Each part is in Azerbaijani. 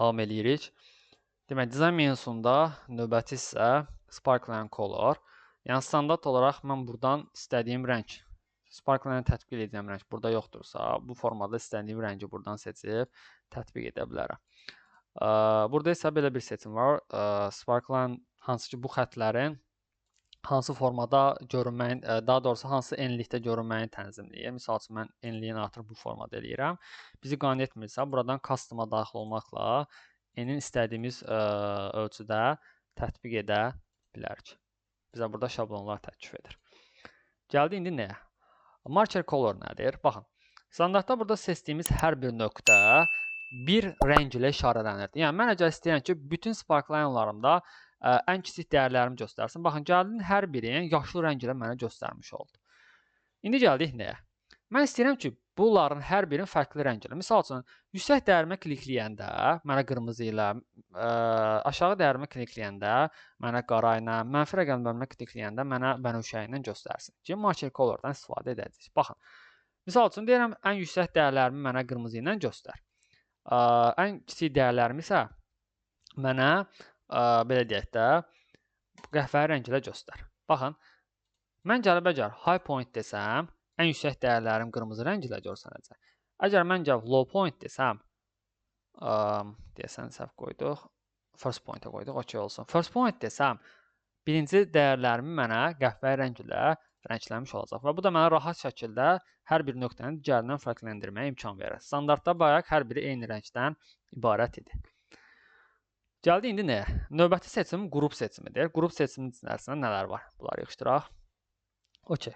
davam edirik. Demək, dizayn menusunda növbəti hissə Sparkline Color. Yəni, standart olaraq mən buradan istədiyim rəng, Sparkline tətbiq edəcəyim rəng burada yoxdursa, bu formada istədiyim rəngi buradan seçib tətbiq edə bilərəm. Burada isə belə bir seçim var. Sparkline hansı ki, bu xətlərin hansı formada görünməyin, daha doğrusu hansı enlilikdə görünməyin tənzimləyir. Misal üçün, mən enliyini artıq bu formada eləyirəm. Bizi qane etmirsə, buradan custom-a daxil olmaqla enin istədiyimiz ölçüdə tətbiq edə bilərik. Bizə burada şablonlar təklif edir. Gəldi indi nəyə? Marker color nədir? Baxın, standartda burada seçdiyimiz hər bir nöqtə bir rəng ilə işarələnir. Yəni, mən əgər istəyirəm ki, bütün sparkline'larımda ən kiçik dəyərlərimi göstərsin. Baxın, gəldin hər birini yaşlı rəng ilə mənə göstərmiş oldu. İndi gəldik nəyə? Mən istəyirəm ki, bunların hər birini fərqli rəng ilə. Misal üçün, yüksək dəyərimə klikləyəndə mənə qırmızı ilə, aşağı dəyərimə klikləyəndə mənə qara ilə, mənfi rəqəmlərimə klikləyəndə mənə bənövşəyi ilə göstərsin. Ki, marker colordan istifadə edəcəyik. Baxın, misal üçün, deyirəm, ən yüksək dəyərlərimi mənə qırmızı ilə göstər. Ən kiçik dəyərlərimi isə mənə belə deyək də, qəhvəyi rəng ilə göstər. Baxın, mən gəlib əgər high point desəm, ən yüksək dəyərlərim qırmızı rəng ilə görsənəcək. Əgər mən gəlib low point desəm, deyəsən səhv qoyduq, first point-ə qoyduq, okey olsun. First point desəm, birinci dəyərlərimi mənə qəhvəyi rəng ilə rəngləmiş olacaq. Və bu da mənə rahat şəkildə hər bir nöqtəni digərindən fərqləndirməyə imkan verir. Standartda bayaq hər biri eyni rəngdən ibarət idi. Gəldi indi nəyə? Növbəti seçim qrup seçimidir. Qrup seçiminin içərisində nələr var? Bunları yığışdıraq. Okey.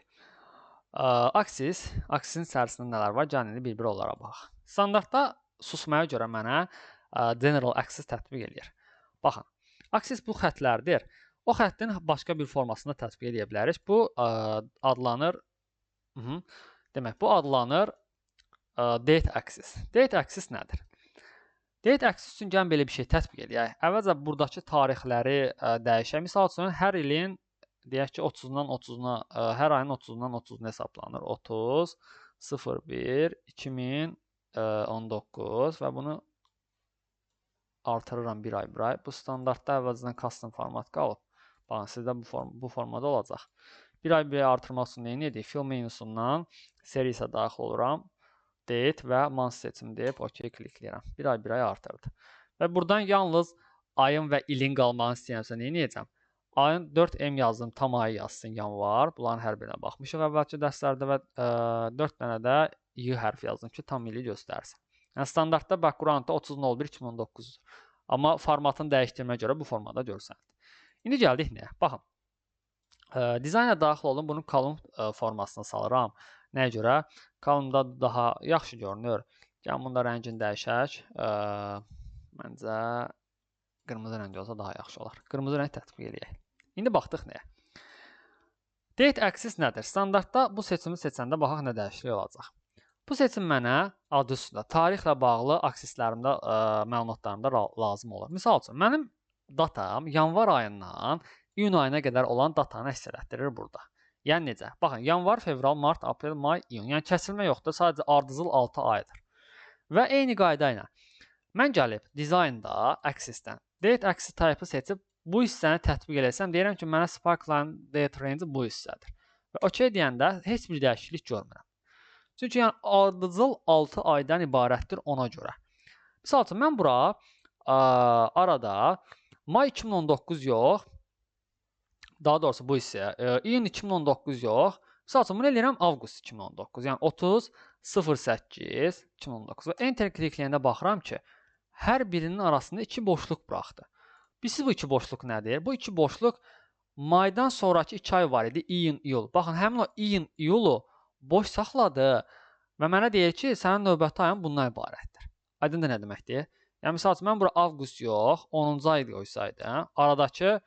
Aksisin içərisində nələr var? Gəlin indi bir-bir onlara baxaq. Standartda susmaya görə mənə general axis tətbiq edir. Baxın, aksis bu xətlərdir. O xəttin başqa bir formasını tətbiq edə bilərik. Bu adlanır, demək, bu adlanır date axis. Date axis nədir? Date axis üçün gəlin belə bir şey tətbiq edək. Əvvəlcə buradakı tarixləri dəyişək. Misal üçün, hər ilin, deyək ki, 30-dan 30-una, hər ayın 30-dan 30-una hesablanır. 30, 01, 2019 və bunu artırıram bir ay. Bu standartda əvvəlcədən custom format qalıb. Baxın, sizdə bu formada olacaq. Bir ay artırmaq üçün nə edik? Fill menusundan seriyaya daxil oluram. Date və month seçimi deyib OK klikləyirəm. Bir ay artırdı. Və buradan yalnız ayın və ilin qalmağını istəyirəmsə nə edəcəm? Ayın 4M yazdım, tam ayı yazsın yanvar. Bunların hər birinə baxmışıq əvvəlki dərslərdə və 4 dənə də Y hərfi yazdım ki, tam ili göstərsin. Yəni standartda backgroundda 30.01.2019-dur. Amma formatını dəyişdirməyə görə bu formada görsənir. İndi gəldik nəyə? Baxın. Dizayna daxil olun, bunun column formasını salıram. Nəyə görə? Column-da daha yaxşı görünür. Gəlin, bunda rəngini dəyişək. Məncə qırmızı rəng olsa daha yaxşı olar. Qırmızı rəng tətbiq edək. İndi baxdıq nəyə? Date axis nədir? Standartda bu seçimi seçəndə baxaq nə dəyişiklik olacaq. Bu seçim mənə adı üstündə tarixlə bağlı aksislərimdə, məlumatlarımda lazım olur. Misal üçün, mənim datam yanvar ayından iyun ayına qədər olan datanı əks etdirir burada. Yəni necə? Baxın, yanvar, fevral, mart, aprel, may, iyun. Yəni kəsilmə yoxdur, sadəcə ardıcıl 6 aydır. Və eyni qayda ilə mən gəlib dizaynda axisdən date axis type-ı seçib bu hissəni tətbiq eləsəm, deyirəm ki, mənə sparkline date range bu hissədir. Və OK deyəndə heç bir dəyişiklik görmürəm. Çünki yəni ardıcıl 6 aydan ibarətdir ona görə. Misal üçün, mən bura arada may 2019 yox, daha doğrusu bu hissəyə iyun 2019 yox, misal üçün, bunu eləyirəm avqust 2019, yəni 30.08.2019 və enter klikləyəndə baxıram ki, hər birinin arasında 2 boşluq buraxdı. Bilsiz bu 2 boşluq nədir? Bu 2 boşluq maydan sonraki 2 ay var idi, iyun, iyul. Baxın, həmin o iyun, iyulu boş saxladı və mənə deyir ki, sənin növbəti ayın bundan ibarətdir. Aydındır nə deməkdir? Yəni, misal üçün, mən bura avqust yox, 10-cu ay qoysaydım, aradakı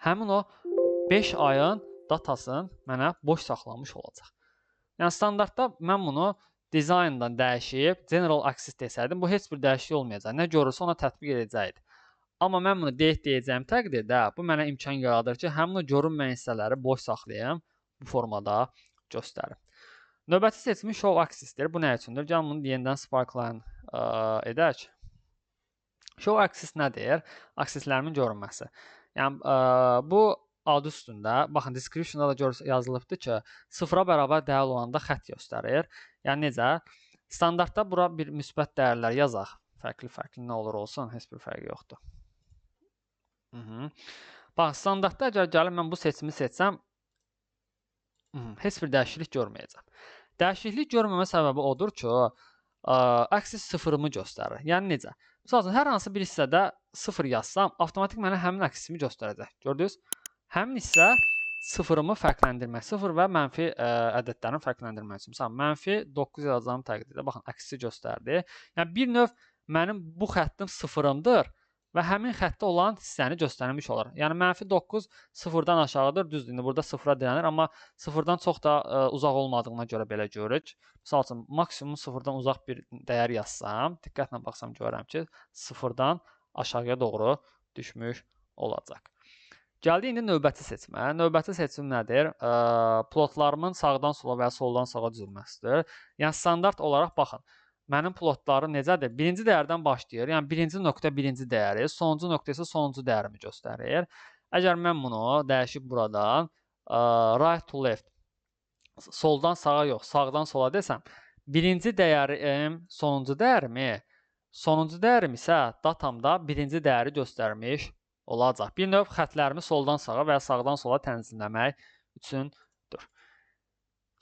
həmin o 5 ayın datasını mənə boş saxlamış olacaq. Yəni, standartda mən bunu dizayndan dəyişib, general axis desəydim, bu heç bir dəyişiklik olmayacaq. Nə görürsə ona tətbiq edəcəkdir. Amma mən bunu date deyəcəyim təqdirdə, bu mənə imkan yaradır ki, həmin o görünməyən hissələri boş saxlayım, bu formada göstərim. Növbəti seçimi show axisdir. Bu nə üçündür? Gəlin bunu yenidən sparkline edək. Show axis nədir? Aksislərimin görünməsi. Yəni bu adı üstündə, baxın description-da da yazılıbdır ki, sıfıra bərabər dəyər olanda xətt göstərir. Yəni necə? Standartda bura bir müsbət dəyərlər yazaq. Fərqli nə olur olsun, heç bir fərqi yoxdur. Bax, standartda əgər gəlib mən bu seçimi seçsəm, heç bir dəyişiklik görməyəcəm. Dəyişiklik görməmə səbəbi odur ki, axis sıfırımı göstərir. Yəni necə? Məsəl üçün, hər hansı bir hissədə 0 yazsam, avtomatik mənə həmin aksisimi göstərəcək. Gördünüz? Həmin hissə sıfırımı fərqləndirmək, sıfır və mənfi ədədlərin fərqləndirmək üçün. Məsələn, mənfi 9 yazacağım təqdirdə, baxın, aksisi göstərdi. Yəni, bir növ mənim bu xəttim sıfırımdır və həmin xəttdə olan hissəni göstərmiş olur. Yəni, mənfi 9 sıfırdan aşağıdır, düzdür, indi burada sıfıra dirənir, amma sıfırdan çox da uzaq olmadığına görə belə görürük. Məsəl üçün, maksimum sıfırdan uzaq bir dəyər yazsam, diqqətlə baxsam görürəm ki, sıfırdan aşağıya doğru düşmüş olacaq. Gəldi indi növbəti seçimə. Növbəti seçim nədir? Plotlarımın sağdan sola və ya soldan sağa düzülməsidir. Yəni, standart olaraq baxın. Mənim plotlarım necədir? Birinci dəyərdən başlayır. Yəni, birinci nöqtə birinci dəyəri, sonuncu nöqtə isə sonuncu dəyərimi göstərir. Əgər mən bunu dəyişib buradan right to left, soldan sağa yox, sağdan sola desəm, birinci dəyərim sonuncu dəyərimi, sonuncu dəyərim isə datamda birinci dəyəri göstərmiş olacaq. Bir növ xətlərimi soldan sağa və ya sağdan sola tənzimləmək üçündür.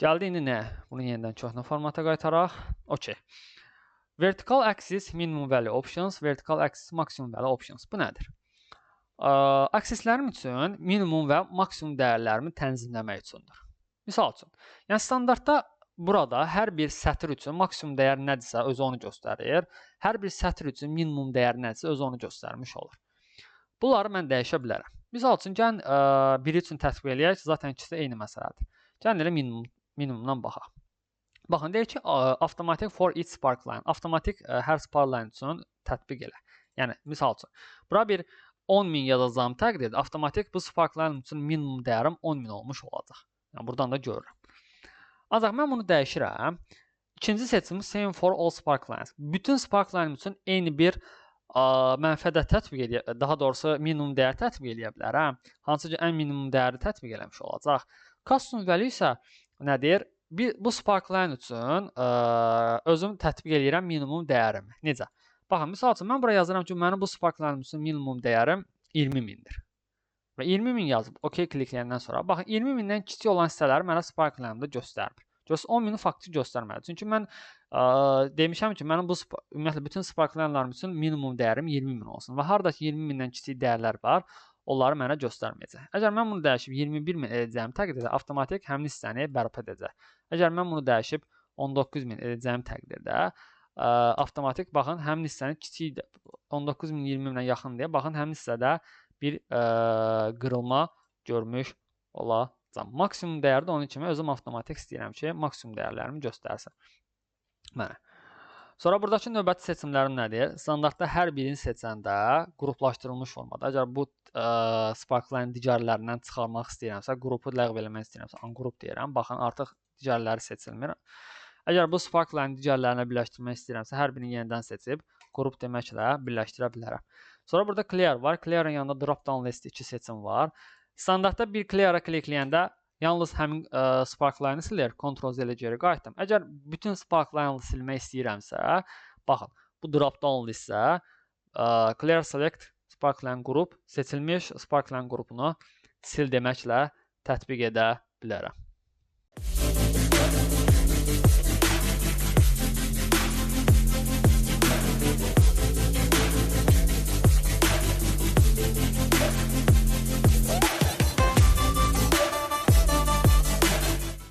Gəldi indi nə? Bunu yenidən köhnə formata qaytaraq. OK. Vertical axis minimum value options, vertical axis maximum value options. Bu nədir? Aksislərim üçün minimum və maksimum dəyərlərimi tənzimləmək üçündür. Misal üçün, yəni standartda burada hər bir sətr üçün maksimum dəyər nədirsə özü onu göstərir. Hər bir sətr üçün minimum dəyər nədirsə özü onu göstərmiş olur. Bunları mən dəyişə bilərəm. Misal üçün, gəlin biri üçün tətbiq eləyək, zaten ikisi eyni məsələdir. Gəlin elə minimumdan baxaq. Baxın, deyək ki, automatic for each sparkline. Avtomatik hər sparkline üçün tətbiq elə. Yəni, misal üçün, bura bir 10.000 yazacağım təqdirdə, avtomatik bu sparkline üçün minimum dəyərim 10.000 olmuş olacaq. Yəni, buradan da görürəm. Ancaq mən bunu dəyişirəm. İkinci seçimi same for all sparklines. Bütün sparkline üçün eyni bir mənfi ədəd tətbiq edə, daha doğrusu minimum dəyər tətbiq eləyə bilərəm. Hansı ki, ən minimum dəyəri tətbiq eləmiş olacaq. Custom value isə nədir? Bu sparkline üçün özüm tətbiq eləyirəm minimum dəyərimi. Necə? Baxın, misal üçün, mən buraya yazıram ki, mənim bu sparkline üçün minimum dəyərim 20.000-dir. Və 20.000 yazıb, OK klikləyəndən sonra, baxın, 20.000-dən kiçik olan hissələri mənə sparkline-da göstərmir. 10.000-i faktiki göstərməli. Çünki mən demişəm ki, mənim bu ümumiyyətlə bütün sparkline'larım üçün minimum dəyərim 20.000 olsun və hardakı 20.000-dən kiçik dəyərlər var, onları mənə göstərməyəcək. Əgər mən bunu dəyişib 21.000 edəcəyim təqdirdə avtomatik həmin hissəni bərpa edəcək. Əgər mən bunu dəyişib 19.000 edəcəyim təqdirdə avtomatik baxın həmin hissənin kiçik 19.000 20.000-ə yaxın deyə baxın həmin hissədə bir qırılma görmüş olacaq. Maksimum dəyəri də onun kimi özüm avtomatik istəyirəm ki, maksimum dəyərlərimi göstərsin mənə. Sonra buradakı növbəti seçimlərim nədir? Standartda hər birini seçəndə qruplaşdırılmış formada. Əgər bu sparkline digərlərindən çıxarmaq istəyirəmsə, qrupu ləğv eləmək istəyirəmsə, ungrup deyirəm. Baxın, artıq digərləri seçilmir. Əgər bu sparkline digərlərinə birləşdirmək istəyirəmsə, hər birini yenidən seçib qrup deməklə birləşdirə bilərəm. Sonra burada clear var. Clear'ın yanında drop down list 2 seçim var. Standartda bir clear'a klikləyəndə yalnız həmin sparkline-ı silir, Ctrl-Z ilə geri qayıtdım. Əgər bütün sparkline-ı silmək istəyirəmsə, baxın, bu drop down listə clear select sparkline group seçilmiş sparkline qrupunu sil deməklə tətbiq edə bilərəm.